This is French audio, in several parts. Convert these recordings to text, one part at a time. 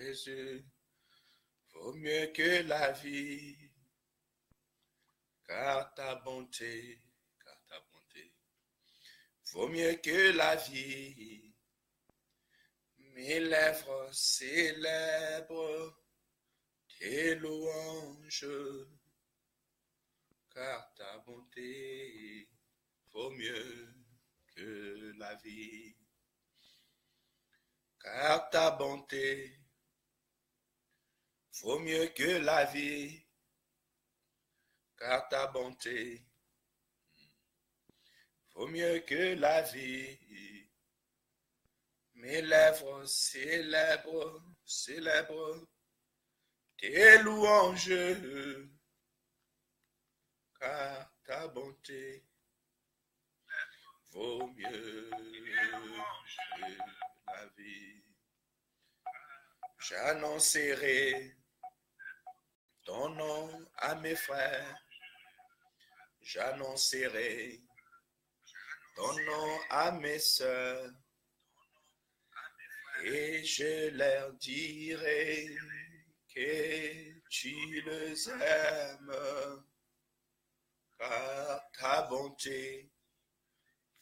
Jésus vaut mieux que la vie, car ta bonté vaut mieux que la vie. Mes lèvres célèbrent tes louanges, car ta bonté vaut mieux que la vie. Car ta bonté vaut mieux que la vie, car ta bonté vaut mieux que la vie. Mes lèvres célèbrent tes louanges, car ta bonté vaut mieux que la vie. J'annoncerai ton nom à mes frères, j'annoncerai ton nom à mes sœurs, et je leur dirai que tu les aimes, car ta bonté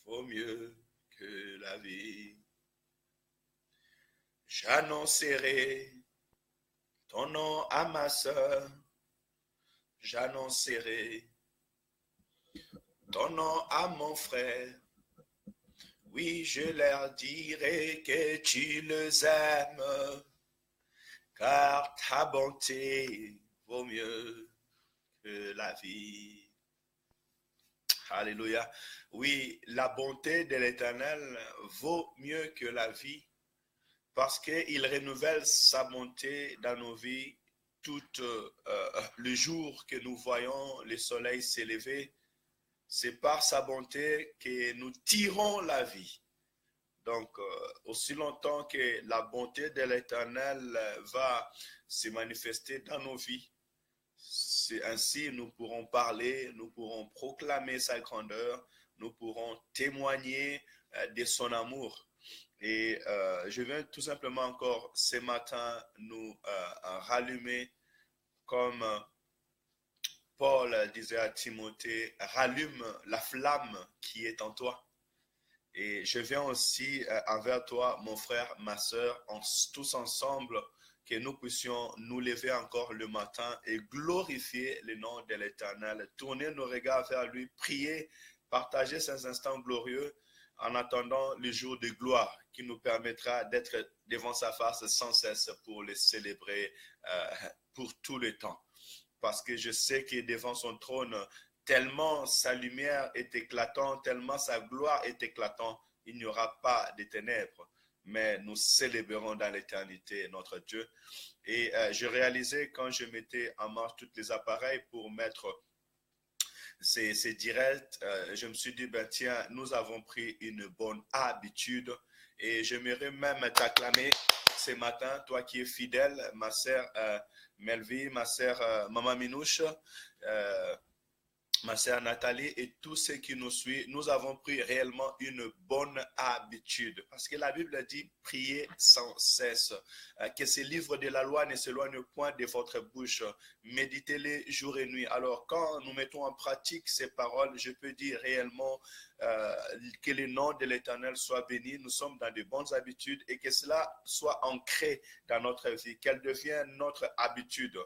vaut mieux que la vie. J'annoncerai ton nom à ma sœur, j'annoncerai ton nom à mon frère. Oui, je leur dirai que tu les aimes, car ta bonté vaut mieux que la vie. Alléluia. Oui, la bonté de l'Éternel vaut mieux que la vie, parce qu'il renouvelle sa bonté dans nos vies tout le jour que nous voyons le soleil s'élever. C'est par sa bonté que nous tirons la vie. Donc, aussi longtemps que la bonté de l'Éternel va se manifester dans nos vies, c'est ainsi nous pourrons parler, nous pourrons proclamer sa grandeur, nous pourrons témoigner de son amour. Et je viens tout simplement encore ce matin nous rallumer comme Paul disait à Timothée, rallume la flamme qui est en toi. Et je viens aussi envers toi, mon frère, ma soeur, tous ensemble, que nous puissions nous lever encore le matin et glorifier le nom de l'Éternel, tourner nos regards vers lui, prier, partager ces instants glorieux en attendant le jour de gloire qui nous permettra d'être devant sa face sans cesse pour le célébrer pour tout le temps. Parce que je sais que devant son trône, tellement sa lumière est éclatante, tellement sa gloire est éclatante, il n'y aura pas de ténèbres. Mais nous célébrerons dans l'éternité notre Dieu. Et je réalisais quand je mettais en marche tous les appareils pour mettre ces directs, je me suis dit, ben tiens, nous avons pris une bonne habitude et j'aimerais même t'acclamer ce matin, toi qui es fidèle, ma sœur Melvie, ma sœur Maman Minouche, ma sœur Nathalie et tous ceux qui nous suivent, nous avons pris réellement une bonne habitude. Parce que la Bible dit, priez sans cesse. Que ces livres de la loi ne s'éloignent point de votre bouche. Méditez-les jour et nuit. Alors, quand nous mettons en pratique ces paroles, je peux dire réellement que le nom de l'Éternel soit béni. Nous sommes dans de bonnes habitudes et que cela soit ancré dans notre vie, qu'elle devienne notre habitude.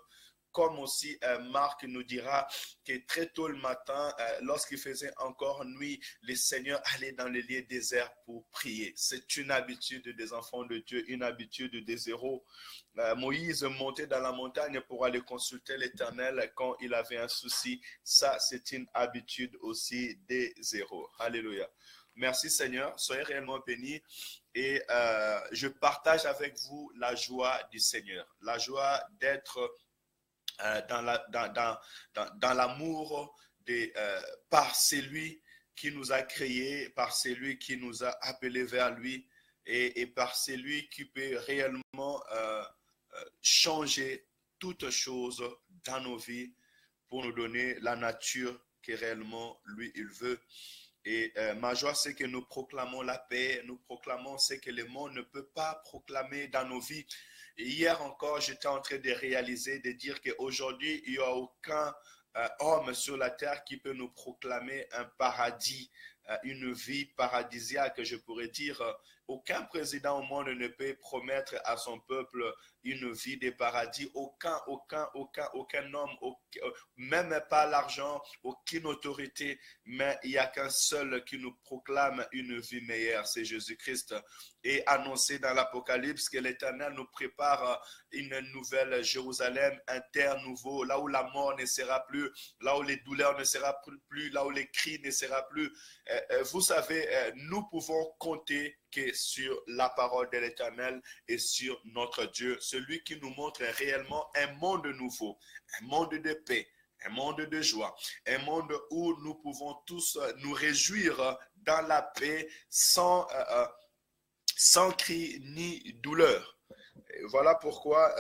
Comme aussi Marc nous dira que très tôt le matin, lorsqu'il faisait encore nuit, le Seigneur allait dans les lieux déserts pour prier. C'est une habitude des enfants de Dieu, une habitude des héros. Moïse montait dans la montagne pour aller consulter l'Éternel quand il avait un souci. Ça, c'est une habitude aussi des héros. Alléluia. Merci Seigneur, soyez réellement bénis. Et je partage avec vous la joie du Seigneur, la joie d'être dans l'amour par celui qui nous a créés, par celui qui nous a appelés vers lui et par celui qui peut réellement changer toutes choses dans nos vies pour nous donner la nature que réellement lui il veut. Et ma joie, c'est que nous proclamons la paix, nous proclamons ce que le monde ne peut pas proclamer dans nos vies. Et hier encore, j'étais en train de réaliser, de dire qu'aujourd'hui, il n'y a aucun homme sur la terre qui peut nous proclamer un paradis, une vie paradisiaque, je pourrais dire. Aucun président au monde ne peut promettre à son peuple une vie de paradis. Aucun homme, même pas l'argent, aucune autorité, mais il n'y a qu'un seul qui nous proclame une vie meilleure, c'est Jésus-Christ. Et annoncé dans l'Apocalypse que l'Éternel nous prépare une nouvelle Jérusalem, un terre nouveau, là où la mort ne sera plus, là où les douleurs ne seront plus, là où les cris ne seront plus. Vous savez, nous pouvons compter que sur la parole de l'Éternel et sur notre Dieu, celui qui nous montre réellement un monde nouveau, un monde de paix, un monde de joie, un monde où nous pouvons tous nous réjouir dans la paix sans cri ni douleur. Et voilà pourquoi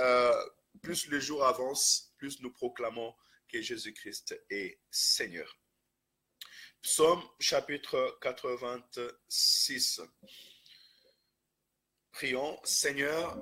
plus le jour avance, plus nous proclamons que Jésus-Christ est Seigneur. Psaume chapitre 86. Prions, Seigneur,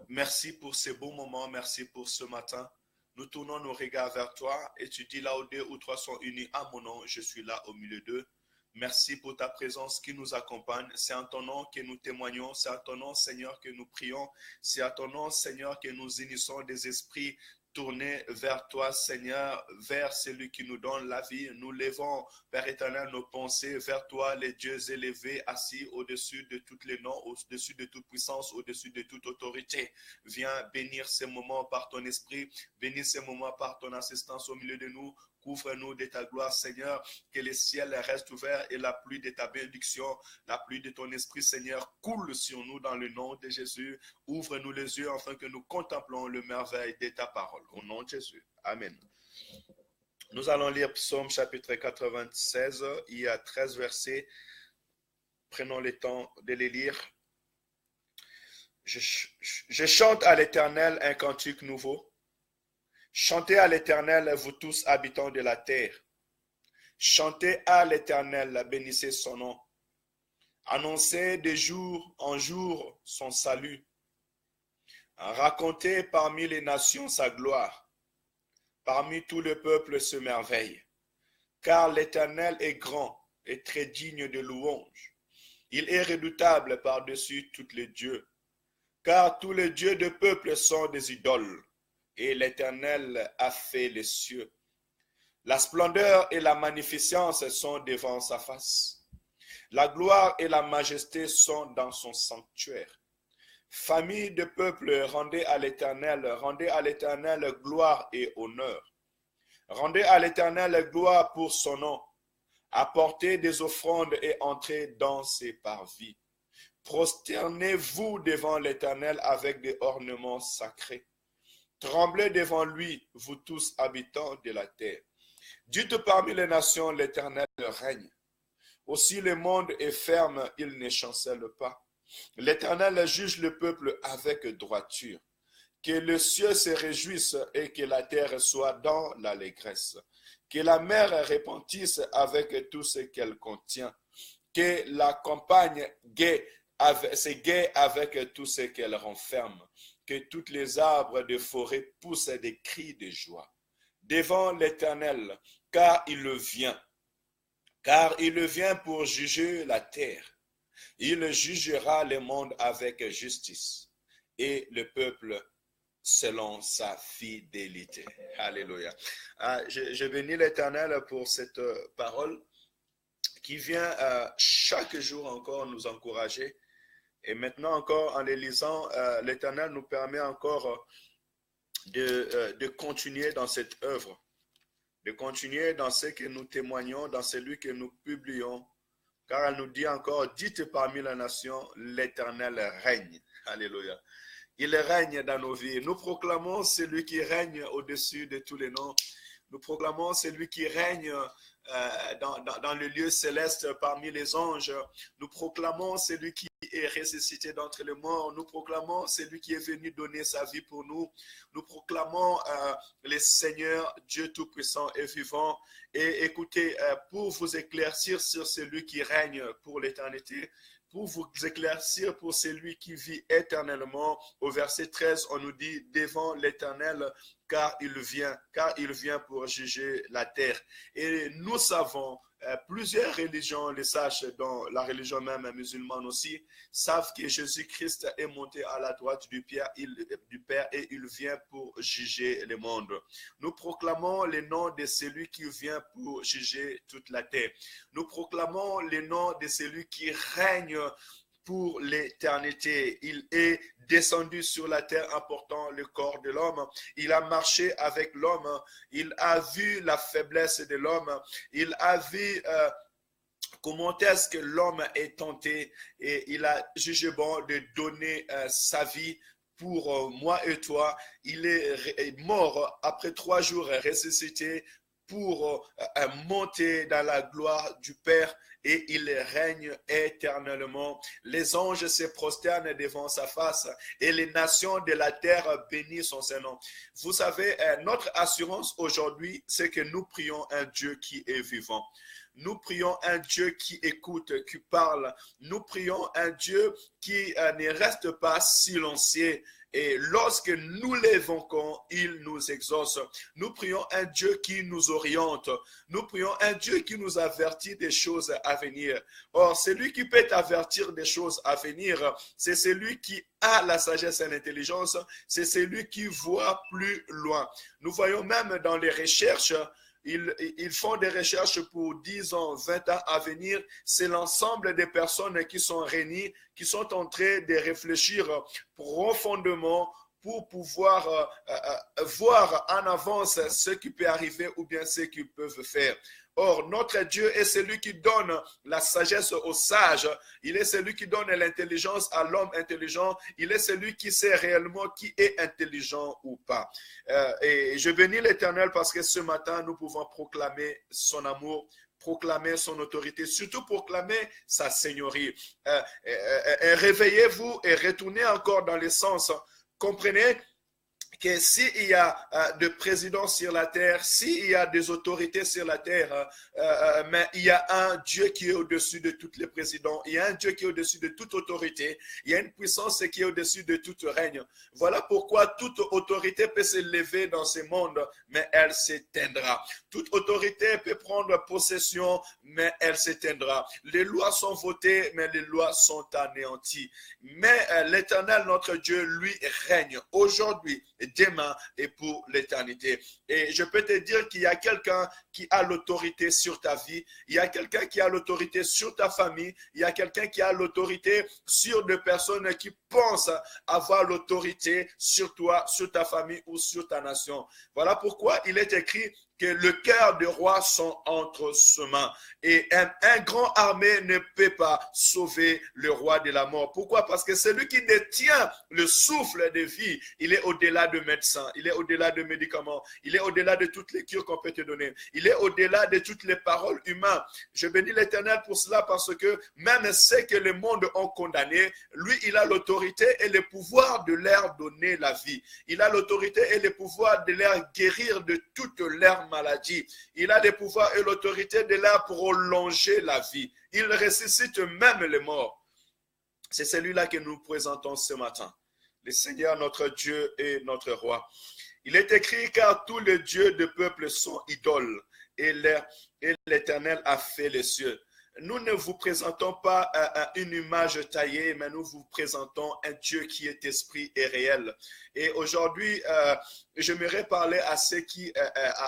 merci pour ces beaux moments, merci pour ce matin. Nous tournons nos regards vers toi et tu dis là où 2 ou 3 sont unis à mon nom, je suis là au milieu d'eux. Merci pour ta présence qui nous accompagne. C'est en ton nom que nous témoignons. C'est en ton nom, Seigneur, que nous prions. C'est en ton nom, Seigneur, que nous unissons des esprits tournés vers toi, Seigneur, vers celui qui nous donne la vie. Nous levons, Père éternel, nos pensées vers toi, les dieux élevés, assis au-dessus de tous les noms, au-dessus de toute puissance, au-dessus de toute autorité. Viens bénir ces moments par ton esprit. Bénis ces moments par ton assistance au milieu de nous. Couvre-nous de ta gloire, Seigneur, que les ciels restent ouverts et la pluie de ta bénédiction, la pluie de ton esprit, Seigneur, coule sur nous dans le nom de Jésus. Ouvre-nous les yeux afin que nous contemplons le merveille de ta parole. Au nom de Jésus. Amen. Nous allons lire Psaume chapitre 96. Il y a 13 versets. Prenons le temps de les lire. Je chante à l'Éternel un cantique nouveau. Chantez à l'Éternel, vous tous habitants de la terre. Chantez à l'Éternel, bénissez son nom. Annoncez de jour en jour son salut. Racontez parmi les nations sa gloire. Parmi tout le peuple se merveille. Car l'Éternel est grand et très digne de louange. Il est redoutable par-dessus tous les dieux. Car tous les dieux de peuple sont des idoles. Et l'Éternel a fait les cieux. La splendeur et la magnificence sont devant sa face. La gloire et la majesté sont dans son sanctuaire. Famille de peuple, rendez à l'Éternel gloire et honneur. Rendez à l'Éternel gloire pour son nom. Apportez des offrandes et entrez dans ses parvis. Prosternez-vous devant l'Éternel avec des ornements sacrés. Tremblez devant lui, vous tous habitants de la terre. Dites parmi les nations, l'Éternel règne. Aussi le monde est ferme, il ne chancelle pas. L'Éternel juge le peuple avec droiture. Que le ciel se réjouisse et que la terre soit dans l'allégresse. Que la mer répandisse avec tout ce qu'elle contient. Que la campagne se gaie avec tout ce qu'elle renferme. Que tous les arbres de forêt poussent des cris de joie devant l'Éternel, car il vient pour juger la terre. Il jugera le monde avec justice et le peuple selon sa fidélité. Alléluia. Je bénis l'Éternel pour cette parole qui vient chaque jour encore nous encourager. Et maintenant encore, en les lisant, l'Éternel nous permet encore de continuer dans cette œuvre, de continuer dans ce que nous témoignons, dans celui que nous publions, car elle nous dit encore, dites parmi les nations, l'Éternel règne. Alléluia. Il règne dans nos vies. Nous proclamons celui qui règne au-dessus de tous les noms. Nous proclamons celui qui règne dans le lieu céleste parmi les anges. Nous proclamons celui qui est ressuscité d'entre les morts. Nous proclamons celui qui est venu donner sa vie pour nous. Nous proclamons le Seigneur, Dieu Tout-Puissant et vivant. Et écoutez, pour vous éclaircir sur celui qui règne pour l'éternité, pour vous éclaircir pour celui qui vit éternellement, au verset 13, on nous dit, devant l'Éternel, car il vient pour juger la terre. Et nous savons, plusieurs religions le sachent, dans la religion même musulmane aussi, savent que Jésus-Christ est monté à la droite du Père et il vient pour juger le monde. Nous proclamons le nom de celui qui vient pour juger toute la terre. Nous proclamons le nom de celui qui règne pour l'éternité. Il est descendu sur la terre en portant le corps de l'homme. Il a marché avec l'homme. Il a vu la faiblesse de l'homme. Il a vu comment est-ce que l'homme est tenté et il a jugé bon de donner sa vie pour moi et toi. Il est mort après 3 jours ressuscité pour monter dans la gloire du Père et il règne éternellement. Les anges se prosternent devant sa face et les nations de la terre bénissent son Saint-Nom. Vous savez, notre assurance aujourd'hui, c'est que nous prions un Dieu qui est vivant. Nous prions un Dieu qui écoute, qui parle. Nous prions un Dieu qui ne reste pas silencieux. Et lorsque nous l'évoquons, il nous exauce. Nous prions un Dieu qui nous oriente. Nous prions un Dieu qui nous avertit des choses à venir. Or, celui qui peut avertir des choses à venir, c'est celui qui a la sagesse et l'intelligence. C'est celui qui voit plus loin. Nous voyons même dans les recherches, ils font des recherches pour 10 ans, 20 ans à venir. C'est l'ensemble des personnes qui sont réunies, qui sont en train de réfléchir profondément pour pouvoir voir en avance ce qui peut arriver ou bien ce qu'ils peuvent faire. Or, notre Dieu est celui qui donne la sagesse aux sages. Il est celui qui donne l'intelligence à l'homme intelligent. Il est celui qui sait réellement qui est intelligent ou pas. Et je bénis l'Éternel parce que ce matin, nous pouvons proclamer son amour, proclamer son autorité, surtout proclamer sa seigneurie. Réveillez-vous et retournez encore dans le sens. Comprenez que s'il y a des présidents sur la terre, s'il y a des autorités sur la terre, mais il y a un Dieu qui est au-dessus de tous les présidents, il y a un Dieu qui est au-dessus de toute autorité, il y a une puissance qui est au-dessus de tout règne. Voilà pourquoi toute autorité peut se lever dans ce monde, mais elle s'éteindra. Toute autorité peut prendre possession, mais elle s'éteindra. Les lois sont votées, mais les lois sont anéanties. Mais l'Éternel, notre Dieu, lui règne aujourd'hui, demain et pour l'éternité. Et je peux te dire qu'il y a quelqu'un qui a l'autorité sur ta vie, il y a quelqu'un qui a l'autorité sur ta famille, il y a quelqu'un qui a l'autorité sur des personnes qui pensent avoir l'autorité sur toi, sur ta famille ou sur ta nation. Voilà pourquoi il est écrit que le cœur des rois sont entre ses mains. Et un grand armée ne peut pas sauver le roi de la mort. Pourquoi? Parce que celui qui détient le souffle de vie, il est au-delà de médecins, il est au-delà de médicaments, il est au-delà de toutes les cures qu'on peut te donner. Il est au-delà de toutes les paroles humaines. Je bénis l'Éternel pour cela parce que même ceux que le monde ont condamné, lui, il a l'autorité et le pouvoir de leur donner la vie. Il a l'autorité et le pouvoir de leur guérir de toutes leurs maladies. Il a le pouvoir et l'autorité de leur prolonger la vie. Il ressuscite même les morts. C'est celui-là que nous présentons ce matin. Le Seigneur, notre Dieu et notre Roi. Il est écrit car tous les dieux de peuple sont idoles et l'Éternel a fait les cieux. Nous ne vous présentons pas une image taillée, mais nous vous présentons un Dieu qui est esprit et réel. Et aujourd'hui, j'aimerais parler à ceux qui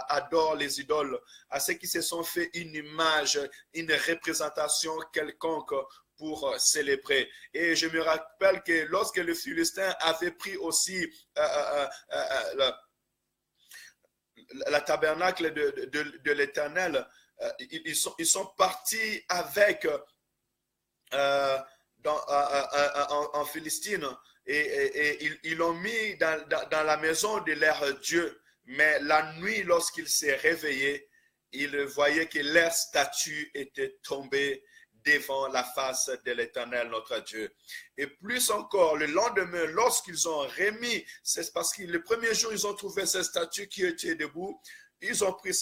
adorent les idoles, à ceux qui se sont fait une image, une représentation quelconque pour célébrer. Et je me rappelle que lorsque le Philistin avait pris aussi la tabernacle de l'Éternel, ils sont partis avec en Philistine et ils l'ont mis dans la maison de leur Dieu. Mais la nuit, lorsqu'il s'est réveillé, il voyait que leur statue était tombée devant la face de l'Éternel, notre Dieu. Et plus encore, le lendemain, lorsqu'ils ont remis, c'est parce que le premier jour, ils ont trouvé ces statues qui étaient debout, ils ont pris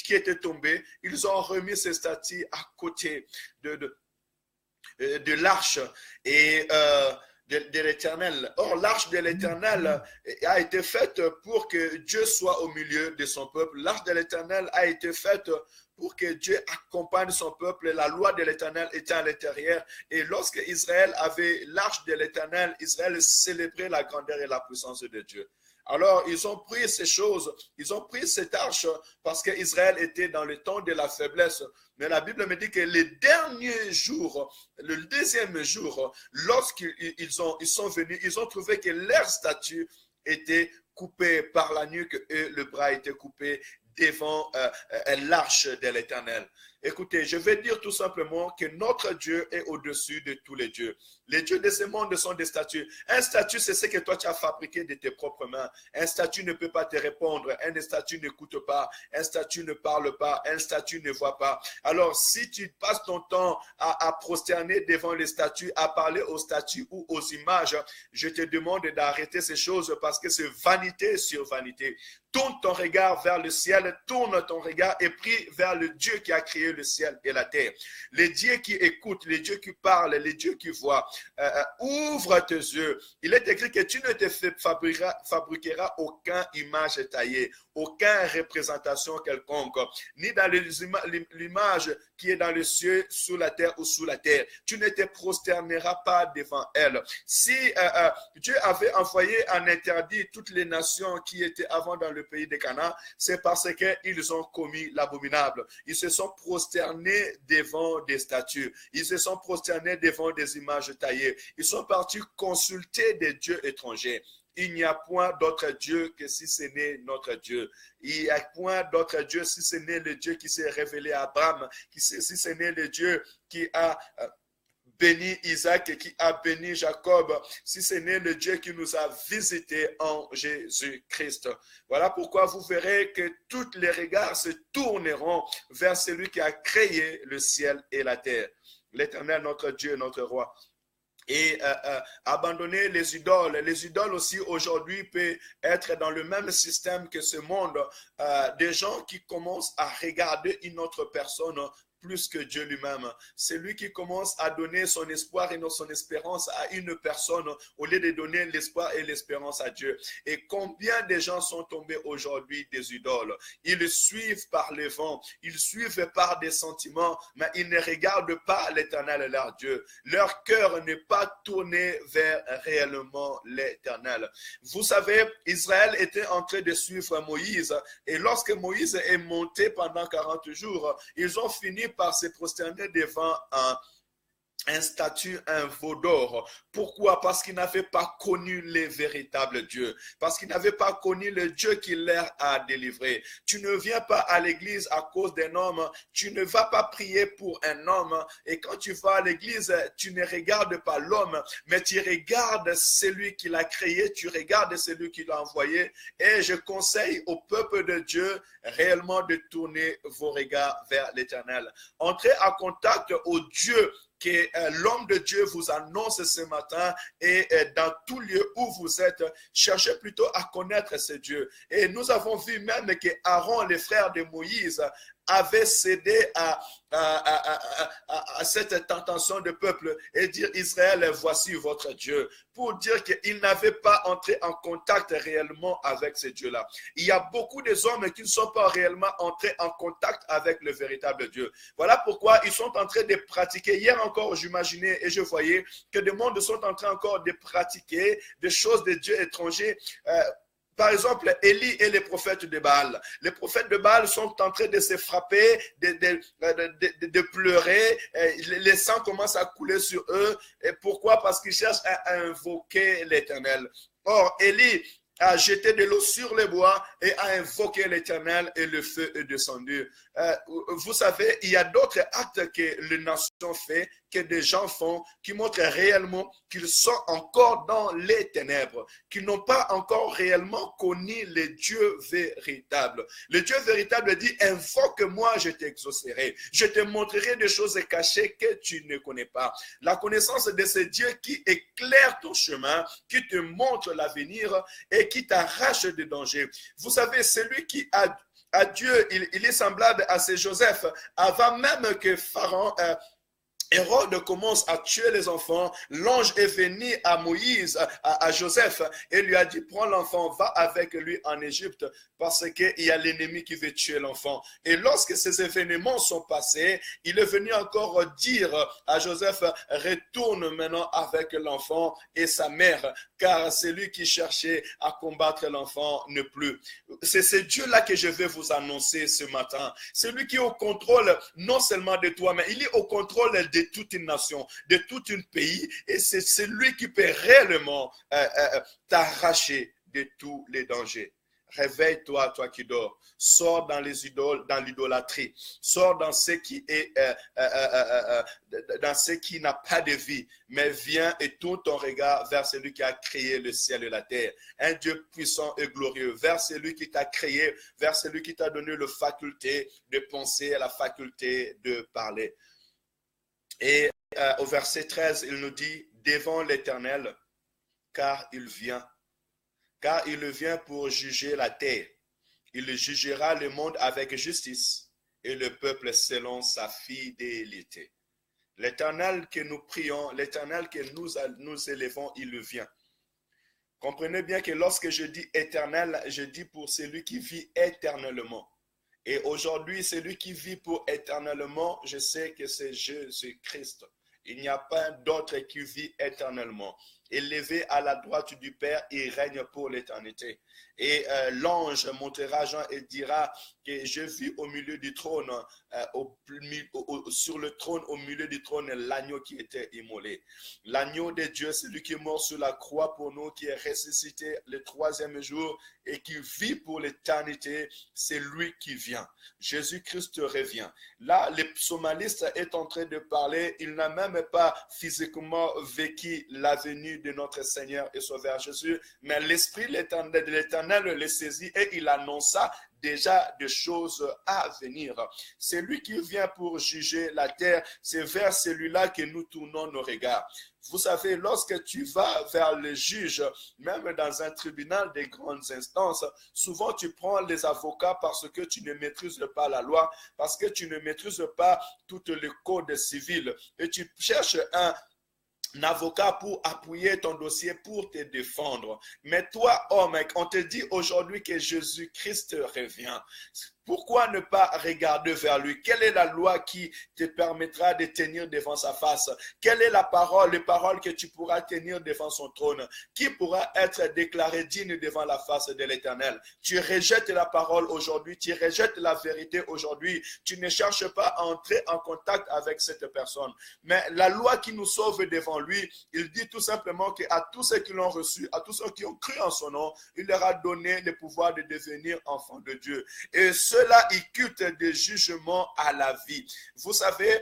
qui étaient tombés, ils ont remis ces statues à côté de l'arche et de l'Éternel. Or, l'arche de l'Éternel a été faite pour que Dieu soit au milieu de son peuple. L'arche de l'Éternel a été faite pour que Dieu accompagne son peuple. La loi de l'Éternel était à l'intérieur. Et lorsque Israël avait l'arche de l'Éternel, Israël célébrait la grandeur et la puissance de Dieu. Alors, ils ont pris ces choses, ils ont pris cette arche parce qu'Israël était dans le temps de la faiblesse. Mais la Bible me dit que les derniers jours, le deuxième jour, lorsqu'ils sont venus, ils ont trouvé que leur statue était coupée par la nuque et le bras était coupé devant l'arche de l'Éternel. Écoutez, je vais dire tout simplement que notre Dieu est au-dessus de tous les dieux. Les dieux de ce monde sont des statues. Un statut, c'est ce que toi tu as fabriqué de tes propres mains. Un statut ne peut pas te répondre. Un statut n'écoute pas. Un statut ne parle pas. Un statut ne voit pas. Alors, si tu passes ton temps à prosterner devant les statues, à parler aux statues ou aux images, je te demande d'arrêter ces choses parce que c'est vanité sur vanité. Tourne ton regard vers le ciel, tourne ton regard et prie vers le Dieu qui a créé le ciel et la terre. Les dieux qui écoutent, les dieux qui parlent, les dieux qui voient. Ouvre tes yeux. Il est écrit que tu ne te fabriqueras aucune image taillée, aucune représentation quelconque, ni dans l'image qui est dans le ciel, sous la terre ou sous la terre. Tu ne te prosterneras pas devant elle. Si Dieu avait envoyé un interdit toutes les nations qui étaient avant dans le pays de Canaan, c'est parce qu'ils ont commis l'abominable. Ils se sont prosternés devant des statues. Ils se sont prosternés devant des images taillées. Ils sont partis consulter des dieux étrangers. Il n'y a point d'autre Dieu que si ce n'est notre Dieu. Il n'y a point d'autre Dieu si ce n'est le Dieu qui s'est révélé à Abraham, si ce n'est le Dieu qui a béni Isaac et qui a béni Jacob, si ce n'est le Dieu qui nous a visités en Jésus-Christ. Voilà pourquoi vous verrez que tous les regards se tourneront vers celui qui a créé le ciel et la terre. L'Éternel, notre Dieu, notre roi. Et abandonner les idoles. Les idoles aussi aujourd'hui peuvent être dans le même système que ce monde. Des gens qui commencent à regarder une autre personne plus que Dieu lui-même. C'est lui qui commence à donner son espoir et son espérance à une personne au lieu de donner l'espoir et l'espérance à Dieu. Et combien de gens sont tombés aujourd'hui des idoles? Ils suivent par le vent, ils suivent par des sentiments, mais ils ne regardent pas l'Éternel, leur Dieu. Leur cœur n'est pas tourné vers réellement l'Éternel. Vous savez, Israël était en train de suivre Moïse et lorsque Moïse est monté pendant 40 jours, ils ont fini par se prosterner devant un statut, un veau d'or. Pourquoi? Parce qu'ils n'avaient pas connu le véritable Dieu. Parce qu'ils n'avaient pas connu le Dieu qui leur a délivré. Tu ne viens pas à l'église à cause d'un homme. Tu ne vas pas prier pour un homme. Et quand tu vas à l'église, tu ne regardes pas l'homme, mais tu regardes celui qui l'a créé. Tu regardes celui qui l'a envoyé. Et je conseille au peuple de Dieu réellement de tourner vos regards vers l'Éternel. Entrez en contact au Dieu que l'homme de Dieu vous annonce ce matin et dans tout lieu où vous êtes, cherchez plutôt à connaître ce Dieu. Et nous avons vu même que Aaron, les frères de Moïse, avait cédé à cette tentation de peuple et dire Israël, voici votre Dieu, pour dire qu'il n'avait pas entré en contact réellement avec ce Dieu-là. Il y a beaucoup de hommes qui ne sont pas réellement entrés en contact avec le véritable Dieu. Voilà pourquoi ils sont en train de pratiquer. Hier encore, j'imaginais et je voyais que des mondes sont en train encore de pratiquer des choses de Dieu étrangers. Par exemple, Élie et les prophètes de Baal. Les prophètes de Baal sont en train de se frapper, de pleurer. Les sangs commencent à couler sur eux. Et pourquoi? Parce qu'ils cherchent à invoquer l'Éternel. Or, Élie a jeté de l'eau sur les bois et a invoqué l'Éternel et le feu est descendu. Vous savez, il y a d'autres actes que les nations font que des gens font qui montrent réellement qu'ils sont encore dans les ténèbres, qu'ils n'ont pas encore réellement connu le Dieu véritable. Le Dieu véritable dit, invoque-moi, je t'exaucerai. Je te montrerai des choses cachées que tu ne connais pas. La connaissance de ce Dieu qui éclaire ton chemin, qui te montre l'avenir et qui t'arrache des dangers. Vous savez, celui qui a Dieu, il est semblable à ce Joseph, avant même que Pharaon... Hérode commence à tuer les enfants. L'ange est venu à Moïse, à Joseph, et lui a dit, prends l'enfant, va avec lui en Égypte, parce qu'il y a l'ennemi qui veut tuer l'enfant. Et lorsque ces événements sont passés, il est venu encore dire à Joseph, retourne maintenant avec l'enfant et sa mère, car celui qui cherchait à combattre l'enfant ne plus. C'est ce Dieu-là que je vais vous annoncer ce matin. Celui qui est au contrôle non seulement de toi, mais il est au contrôle de toute une nation, de tout un pays, et c'est celui qui peut réellement t'arracher de tous les dangers. Réveille-toi, toi qui dors. Sors dans les idoles, dans l'idolâtrie. Sors dans ce qui est, dans ce qui n'a pas de vie. Mais viens et tourne ton regard vers celui qui a créé le ciel et la terre. Un Dieu puissant et glorieux. Vers celui qui t'a créé, vers celui qui t'a donné la faculté de penser et la faculté de parler. Et au verset 13, il nous dit, devant l'Éternel, car il vient pour juger la terre. Il jugera le monde avec justice et le peuple selon sa fidélité. L'Éternel que nous prions, l'Éternel que nous élevons, il vient. Comprenez bien que lorsque je dis éternel, je dis pour celui qui vit éternellement. Et aujourd'hui, celui qui vit pour éternellement, je sais que c'est Jésus-Christ. Il n'y a pas d'autre qui vit éternellement. Élevé à la droite du Père, il règne pour l'éternité. Et l'ange montrera Jean et dira que je vis au milieu du trône, sur le trône, au milieu du trône, l'agneau qui était immolé. L'agneau de Dieu, celui qui est mort sur la croix pour nous, qui est ressuscité le troisième jour et qui vit pour l'éternité, c'est lui qui vient. Jésus-Christ revient. Là, le psalmiste est en train de parler, il n'a même pas physiquement vécu la venue de notre Seigneur et Sauveur Jésus, mais l'Esprit de l'Éternel le saisit et il annonça déjà des choses à venir. C'est lui qui vient pour juger la terre, c'est vers celui-là que nous tournons nos regards. Vous savez, lorsque tu vas vers le juge, même dans un tribunal de grandes instances, souvent tu prends les avocats parce que tu ne maîtrises pas la loi, parce que tu ne maîtrises pas tout le code civil et tu cherches un avocat pour appuyer ton dossier, pour te défendre. Mais toi, homme, on te dit aujourd'hui que Jésus-Christ revient. Pourquoi ne pas regarder vers lui? Quelle est la loi qui te permettra de tenir devant sa face? Quelle est la parole, les paroles que tu pourras tenir devant son trône? Qui pourra être déclaré digne devant la face de l'Éternel? Tu rejettes la parole aujourd'hui, tu rejettes la vérité aujourd'hui, tu ne cherches pas à entrer en contact avec cette personne. Mais la loi qui nous sauve devant lui, il dit tout simplement qu'à tous ceux qui l'ont reçu, à tous ceux qui ont cru en son nom, il leur a donné le pouvoir de devenir enfants de Dieu. Et ceux-là, ils culte des jugements à la vie. Vous savez,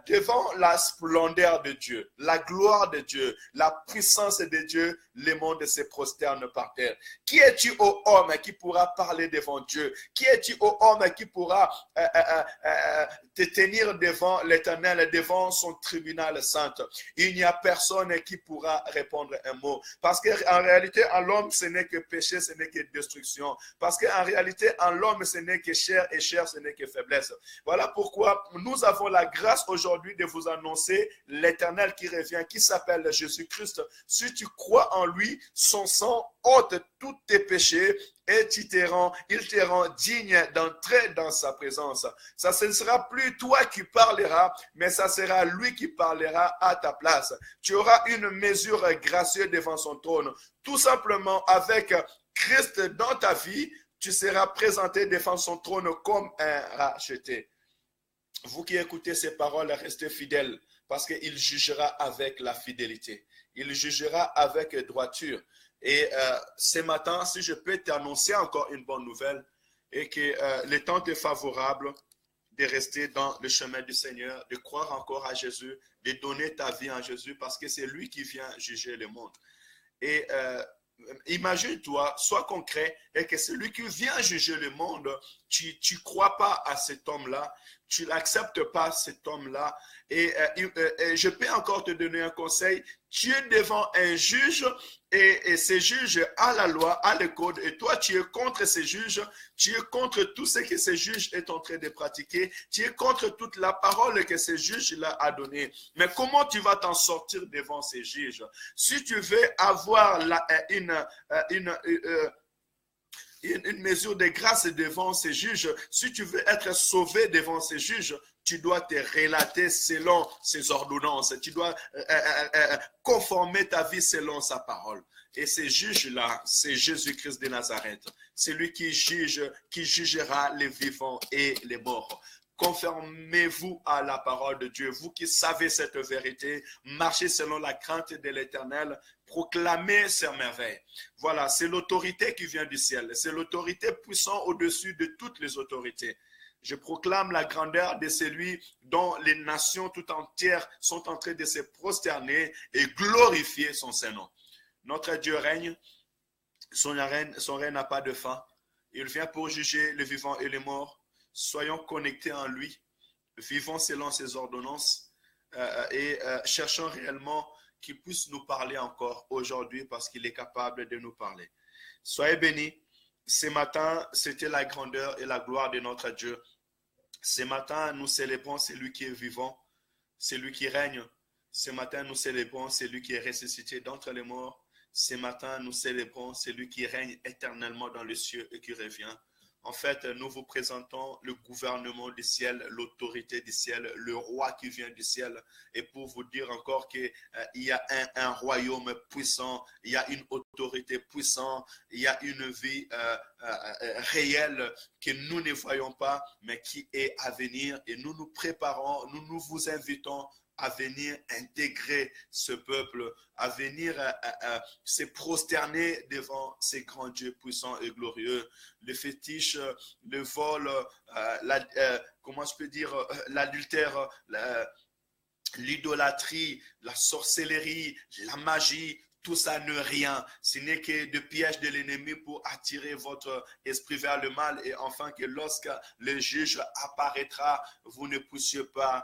devant la splendeur de Dieu, la gloire de Dieu, la puissance de Dieu, le monde se prosterne par terre. Qui es-tu, ô homme, qui pourra parler devant Dieu? Qui es-tu, ô homme, qui pourra te tenir devant l'Éternel, devant son tribunal saint? Il n'y a personne qui pourra répondre un mot. Parce qu'en réalité, en l'homme, ce n'est que péché, ce n'est que destruction. Parce qu'en réalité, en l'homme, ce n'est que chair, et chair, ce n'est que faiblesse. Voilà pourquoi nous avons la grâce aujourd'hui de vous annoncer l'Éternel qui revient, qui s'appelle Jésus-Christ. Si tu crois en lui, son sang ôte tous tes péchés et il te rend digne d'entrer dans sa présence. Ça, ce ne sera plus toi qui parleras, mais ça sera lui qui parlera à ta place. Tu auras une mesure gracieuse devant son trône. Tout simplement avec Christ dans ta vie, tu seras présenté devant son trône comme un racheté. Vous qui écoutez ces paroles, restez fidèles parce qu'il jugera avec la fidélité. Il jugera avec droiture. Et ce matin, si je peux t'annoncer encore une bonne nouvelle et que le temps est favorable, de rester dans le chemin du Seigneur, de croire encore à Jésus, de donner ta vie à Jésus parce que c'est lui qui vient juger le monde. Et imagine-toi, sois concret, et que celui qui vient juger le monde, tu ne crois pas à cet homme-là, tu n'acceptes pas cet homme-là. Et je peux encore te donner un conseil. Tu es devant un juge et ces juges a la loi, a le code, et toi tu es contre ces juges, tu es contre tout ce que ces juges est en train de pratiquer, tu es contre toute la parole que ces juges-là a donnée. Mais comment tu vas t'en sortir devant ces juges? Si tu veux avoir une mesure de grâce devant ces juges, si tu veux être sauvé devant ces juges, tu dois te relater selon ses ordonnances. Tu dois conformer ta vie selon sa parole. Et ces juges-là, c'est Jésus-Christ de Nazareth. C'est lui qui jugera les vivants et les morts. Conformez-vous à la parole de Dieu. Vous qui savez cette vérité, marchez selon la crainte de l'Éternel, proclamez ces merveilles. Voilà, c'est l'autorité qui vient du ciel. C'est l'autorité puissante au-dessus de toutes les autorités. Je proclame la grandeur de celui dont les nations tout entières sont en train de se prosterner et glorifier son Saint-Nom. Notre Dieu règne, son règne n'a pas de fin. Il vient pour juger les vivants et les morts. Soyons connectés en lui, vivons selon ses ordonnances et cherchons réellement qu'il puisse nous parler encore aujourd'hui parce qu'il est capable de nous parler. Soyez bénis. Ce matin, c'était la grandeur et la gloire de notre Dieu. Ce matin, nous célébrons celui qui est vivant, celui qui règne. Ce matin, nous célébrons celui qui est ressuscité d'entre les morts. Ce matin, nous célébrons celui qui règne éternellement dans les cieux et qui revient. En fait, nous vous présentons le gouvernement du ciel, l'autorité du ciel, le roi qui vient du ciel. Et pour vous dire encore qu'il y a un royaume puissant, il y a une autorité puissante, il y a une vie réelle que nous ne voyons pas, mais qui est à venir. Et nous nous préparons, nous vous invitons à venir intégrer ce peuple, à venir se prosterner devant ces grands dieux puissants et glorieux. Le fétiche, le vol, comment je peux dire, l'adultère, l'idolâtrie, la sorcellerie, la magie, tout ça n'est rien. Ce n'est que des pièges de l'ennemi pour attirer votre esprit vers le mal et enfin que lorsque le juge apparaîtra, vous ne puissiez pas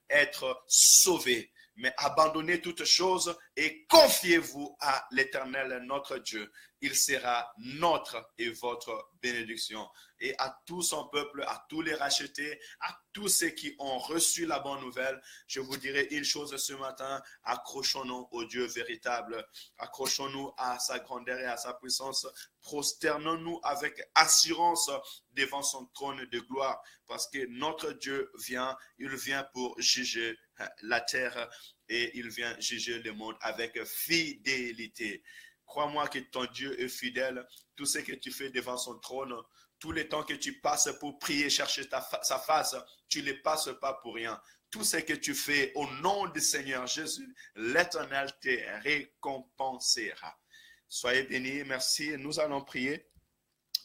être sauvés. Mais abandonnez toutes choses et confiez-vous à l'Éternel, notre Dieu. Il sera notre et votre bénédiction. Et à tout son peuple, à tous les rachetés, à tous ceux qui ont reçu la bonne nouvelle, je vous dirai une chose ce matin, accrochons-nous au Dieu véritable, accrochons-nous à sa grandeur et à sa puissance, prosternons-nous avec assurance devant son trône de gloire, parce que notre Dieu vient, il vient pour juger la terre et il vient juger le monde avec fidélité. Crois-moi que ton Dieu est fidèle. Tout ce que tu fais devant son trône, tout le temps que tu passes pour prier, chercher sa face, tu ne les passes pas pour rien. Tout ce que tu fais au nom du Seigneur Jésus, l'Éternel te récompensera. Soyez bénis, merci. Nous allons prier,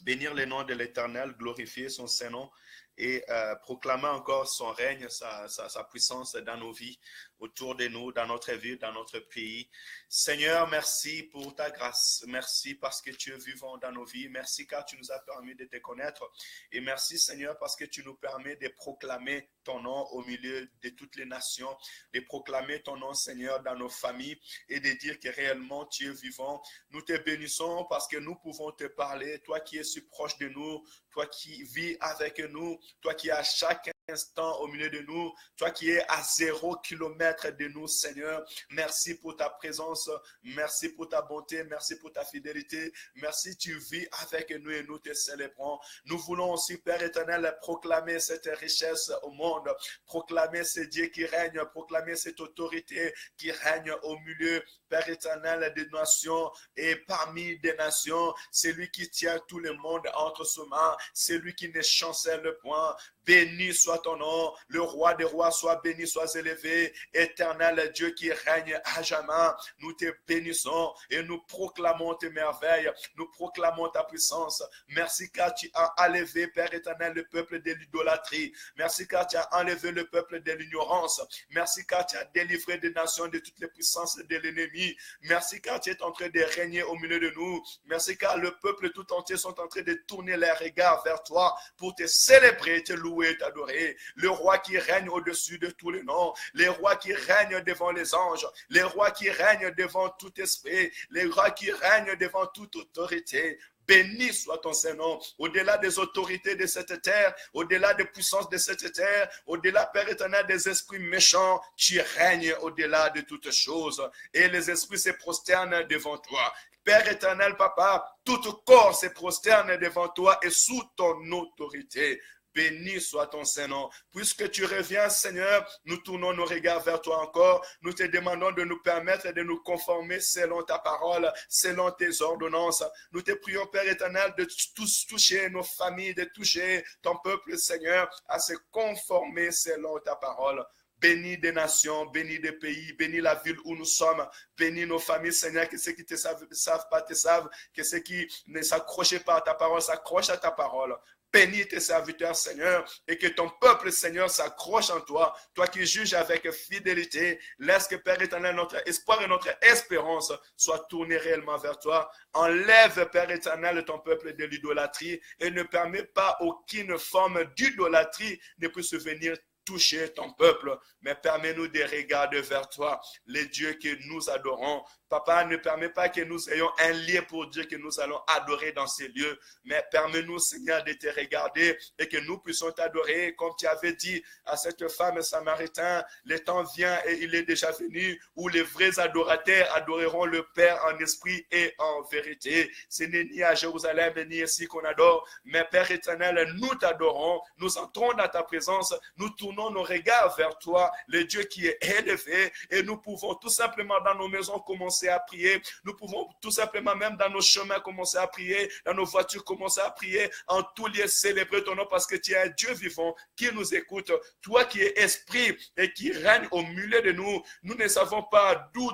bénir le nom de l'Éternel, glorifier son Saint-Nom et proclamer encore son règne, sa puissance dans nos vies, autour de nous, dans notre ville, dans notre pays. Seigneur, merci pour ta grâce. Merci parce que tu es vivant dans nos vies. Merci car tu nous as permis de te connaître. Et merci Seigneur parce que tu nous permets de proclamer ton nom au milieu de toutes les nations, de proclamer ton nom Seigneur dans nos familles et de dire que réellement tu es vivant. Nous te bénissons parce que nous pouvons te parler, toi qui es si proche de nous, toi qui vis avec nous, toi qui es à chaque instant au milieu de nous, toi qui es à 0 kilomètre de nous, Seigneur. Merci pour ta présence, merci pour ta bonté, merci pour ta fidélité, merci, tu vis avec nous et nous te célébrons. Nous voulons aussi, Père éternel, proclamer cette richesse au monde, proclamer ce Dieu qui règne, proclamer cette autorité qui règne au milieu Père éternel, des nations et parmi des nations, c'est lui qui tient tout le monde entre ses mains, c'est lui qui ne chancelle point. Béni soit ton nom, le roi des rois soit béni, soit élevé, éternel Dieu qui règne à jamais. Nous te bénissons et nous proclamons tes merveilles, nous proclamons ta puissance. Merci car tu as enlevé, Père éternel, le peuple de l'idolâtrie. Merci car tu as enlevé le peuple de l'ignorance. Merci car tu as délivré des nations de toutes les puissances de l'ennemi. Merci car tu es en train de régner au milieu de nous. Merci car le peuple tout entier sont en train de tourner les regards vers toi pour te célébrer, te louer, t'adorer. Le roi qui règne au-dessus de tous les noms. Les rois qui règnent devant les anges. Les rois qui règnent devant tout esprit. Les rois qui règnent devant toute autorité. Béni soit ton Saint-Nom, au-delà des autorités de cette terre, au-delà des puissances de cette terre, au-delà, Père éternel, des esprits méchants, tu règnes au-delà de toutes choses. Et les esprits se prosternent devant toi. Père éternel, Papa, tout corps se prosterne devant toi et sous ton autorité. Béni soit ton Saint-Nom. Puisque tu reviens, Seigneur, nous tournons nos regards vers toi encore. Nous te demandons de nous permettre de nous conformer selon ta parole, selon tes ordonnances. Nous te prions, Père éternel, de tous toucher nos familles, de toucher ton peuple, Seigneur, à se conformer selon ta parole. Bénis des nations, bénis des pays, bénis la ville où nous sommes, bénis nos familles, Seigneur, que ceux qui te savent pas te savent, que ceux qui ne s'accrochaient pas à ta parole s'accrochent à ta parole. Bénis tes serviteurs, Seigneur, et que ton peuple, Seigneur, s'accroche en toi. Toi qui juges avec fidélité, laisse que, Père éternel, notre espoir et notre espérance soient tournés réellement vers toi. Enlève, Père éternel, ton peuple de l'idolâtrie et ne permets pas aucune forme d'idolâtrie ne puisse venir toucher ton peuple, mais permets-nous de regarder vers toi, les dieux que nous adorons. Papa, ne permet pas que nous ayons un lieu pour dire que nous allons adorer dans ces lieux, mais permets-nous, Seigneur, de te regarder et que nous puissions t'adorer, comme tu avais dit à cette femme samaritaine, le temps vient et il est déjà venu où les vrais adorateurs adoreront le Père en esprit et en vérité. Ce n'est ni à Jérusalem ni ici qu'on adore, mais Père éternel, nous t'adorons, nous entrons dans ta présence, nous tournons nos regards vers toi, le Dieu qui est élevé, et nous pouvons tout simplement dans nos maisons commencer à prier. Nous pouvons tout simplement même dans nos chemins commencer à prier, dans nos voitures commencer à prier, en tout lieu célébrer ton nom parce que tu es un Dieu vivant qui nous écoute. Toi qui es esprit et qui règne au milieu de nous, nous ne savons pas d'où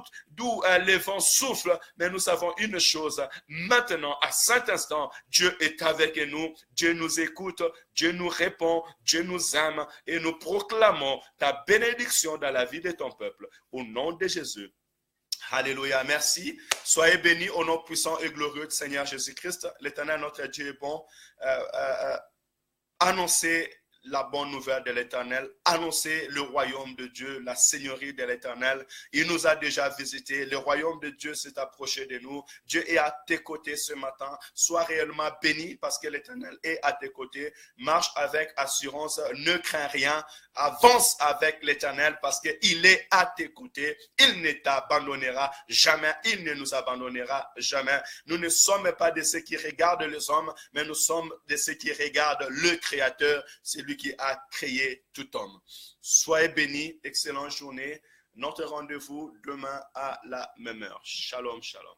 les vents soufflent, mais nous savons une chose. Maintenant, à cet instant, Dieu est avec nous, Dieu nous écoute, Dieu nous répond, Dieu nous aime et nous proclamons ta bénédiction dans la vie de ton peuple. Au nom de Jésus. Alléluia, merci. Soyez bénis au nom puissant et glorieux du Seigneur Jésus-Christ. L'Éternel, notre Dieu, est bon. Annoncez la bonne nouvelle de l'Éternel, annoncer le royaume de Dieu, la seigneurie de l'Éternel. Il nous a déjà visités. Le royaume de Dieu s'est approché de nous. Dieu est à tes côtés ce matin. Sois réellement béni parce que l'Éternel est à tes côtés. Marche avec assurance. Ne crains rien. Avance avec l'Éternel parce qu'il est à tes côtés. Il ne t'abandonnera jamais. Il ne nous abandonnera jamais. Nous ne sommes pas de ceux qui regardent les hommes, mais nous sommes de ceux qui regardent le Créateur. C'est lui qui a créé tout homme. Soyez bénis, excellente journée. Notre rendez-vous demain à la même heure. Shalom, shalom.